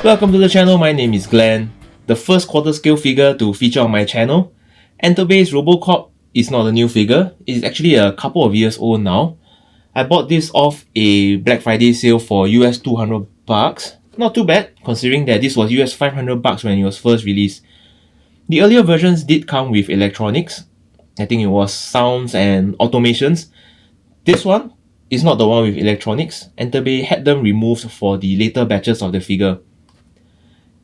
Welcome to the channel, my name is Glenn. The first quarter scale figure to feature on my channel. Enterbay's Robocop is not a new figure, it is actually a couple of years old now. I bought this off a Black Friday sale for US 200 bucks. Not too bad, considering that this was US 500 bucks when it was first released. The earlier versions did come with electronics. I think it was sounds and automations. This one is not the one with electronics. Enterbay had them removed for the later batches of the figure.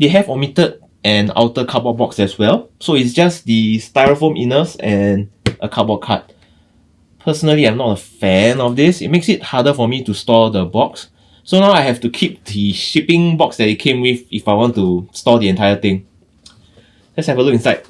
They have omitted an outer cardboard box as well, so it's just the styrofoam inners and a cardboard card. Personally, I'm not a fan of this. It makes it harder for me to store the box. So now I have to keep the shipping box that it came with if I want to store the entire thing. Let's have a look inside.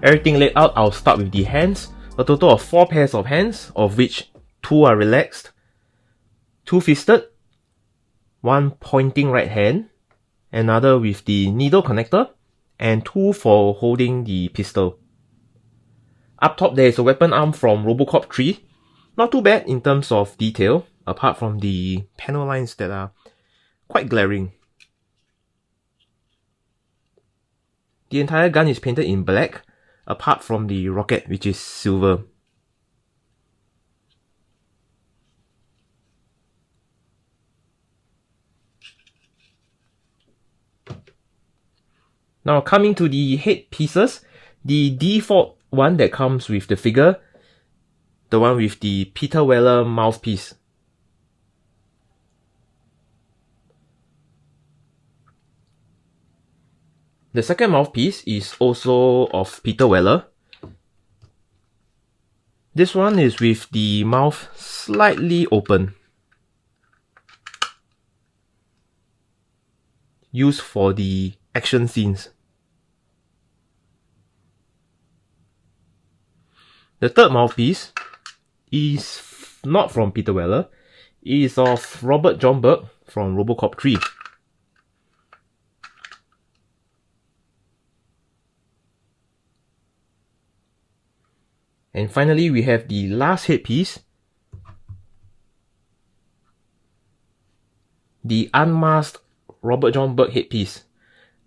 Everything laid out, I'll start with the hands. A total of 4 pairs of hands, of which 2 are relaxed, 2 fisted, 1 pointing right hand, another with the needle connector, and 2 for holding the pistol. Up top there is a weapon arm from Robocop 3. Not too bad in terms of detail, apart from the panel lines that are quite glaring. The entire gun is painted in black, apart from the rocket, which is silver. Now coming to the head pieces, the default one that comes with the figure, the one with the Peter Weller mouthpiece. The second mouthpiece is also of Peter Weller. This one is with the mouth slightly open, used for the action scenes. The third mouthpiece is not from Peter Weller, it is of Robert John Burke from Robocop 3. And finally, we have the last headpiece, the unmasked Robert John Burke headpiece.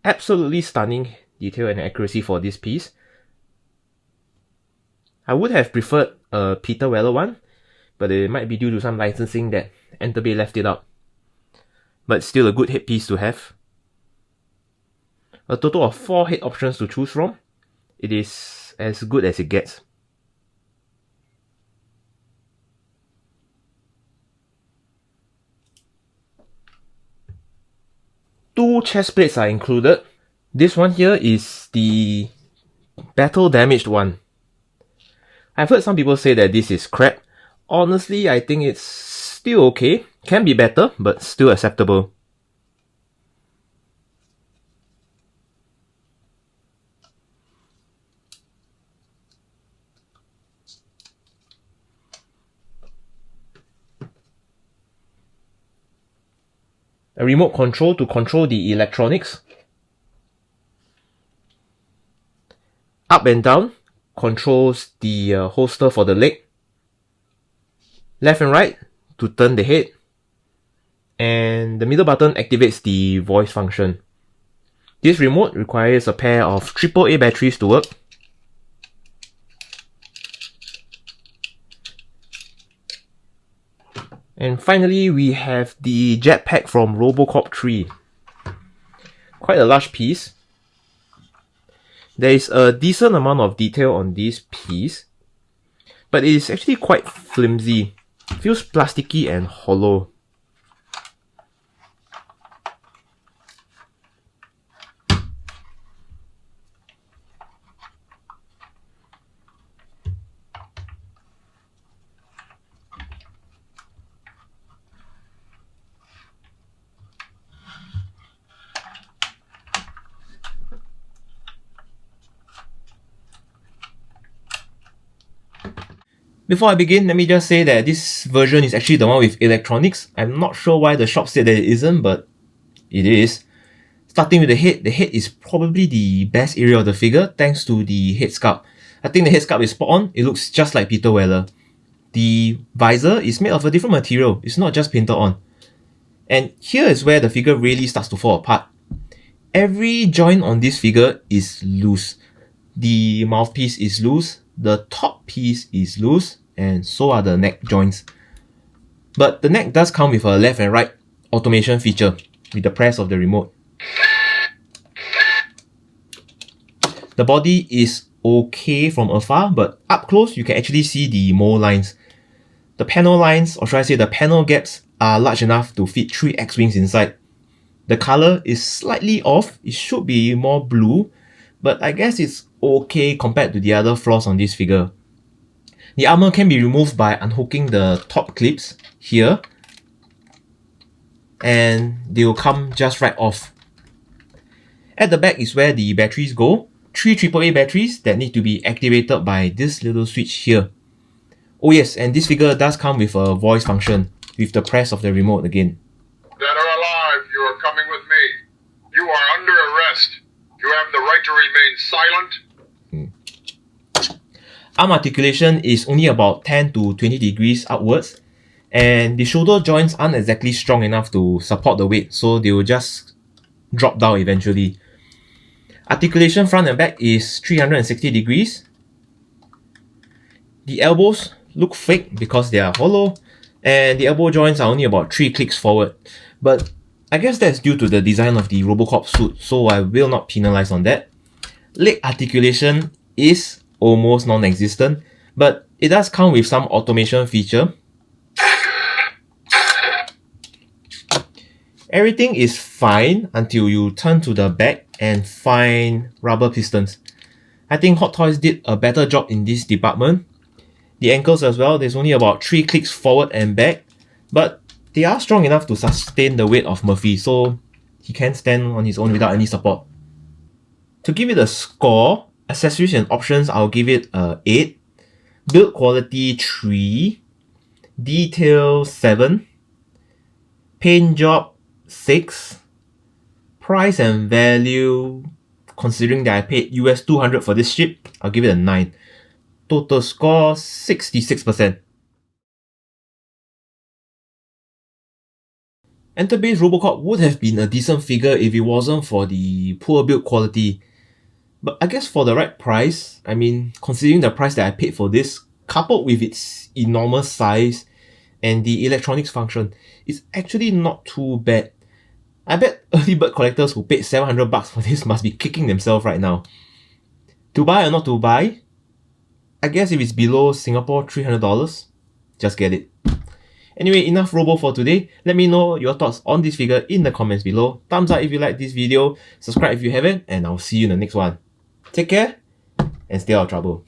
Absolutely stunning detail and accuracy for this piece. I would have preferred a Peter Weller one, but it might be due to some licensing that Enterbay left it out. But still a good headpiece to have. A total of 4 head options to choose from. It is as good as it gets. Two chest plates are included. This one here is the battle damaged one. I've heard some people say that this is crap. Honestly, I think it's still okay. Can be better, but still acceptable. A remote control to control the electronics. Up and down controls the holster for the leg. Left and right to turn the head. And the middle button activates the voice function. This remote requires a pair of AAA batteries to work. And finally, we have the jetpack from Robocop 3. Quite a large piece. There is a decent amount of detail on this piece, but it is actually quite flimsy. It feels plasticky and hollow. Before I begin, let me just say that this version is actually the one with electronics. I'm not sure why the shop said that it isn't, but it is. Starting with the head is probably the best area of the figure thanks to the head sculpt. I think the head sculpt is spot on. It looks just like Peter Weller. The visor is made of a different material. It's not just painted on. And here is where the figure really starts to fall apart. Every joint on this figure is loose. The mouthpiece is loose, the top piece is loose, and so are the neck joints. But the neck does come with a left and right automation feature with the press of the remote. The body is okay from afar, but up close you can actually see the mold lines. The panel lines, or should I say the panel gaps, are large enough to fit 3 X-Wings inside. The color is slightly off, it should be more blue, but I guess it's okay compared to the other flaws on this figure. The armor can be removed by unhooking the top clips here, and they will come just right off. At the back is where the batteries go, 3 AAA batteries that need to be activated by this little switch here. Oh yes, and this figure does come with a voice function, with the press of the remote again. Dead or alive, you are coming with me. You are under arrest. You have the right to remain silent. Arm articulation is only about 10 to 20 degrees outwards, and the shoulder joints aren't exactly strong enough to support the weight, so they will just drop down eventually. Articulation front and back is 360 degrees. The elbows look fake because they are hollow, and the elbow joints are only about 3 clicks forward. But I guess that's due to the design of the Robocop suit, so I will not penalize on that. Leg articulation is almost non-existent, but it does come with some automation feature. Everything is fine until you turn to the back and find rubber pistons. I think Hot Toys did a better job in this department. The ankles as well, there's only about 3 clicks forward and back, but they are strong enough to sustain the weight of Murphy, so he can stand on his own without any support. To give it a score, accessories and options, I'll give it a 8. Build quality 3. Detail 7. Paint job 6. Price and value, considering that I paid US $200 for this ship, I'll give it a 9. Total score 66%. Enterbay's Robocop would have been a decent figure if it wasn't for the poor build quality. But I guess for the right price, I mean, considering the price that I paid for this, coupled with its enormous size and the electronics function, it's actually not too bad. I bet early bird collectors who paid $700 for this must be kicking themselves right now. To buy or not to buy? I guess if it's below Singapore $300, just get it. Anyway, enough Robo for today. Let me know your thoughts on this figure in the comments below. Thumbs up if you like this video, subscribe if you haven't, and I'll see you in the next one. Take care and stay out of trouble.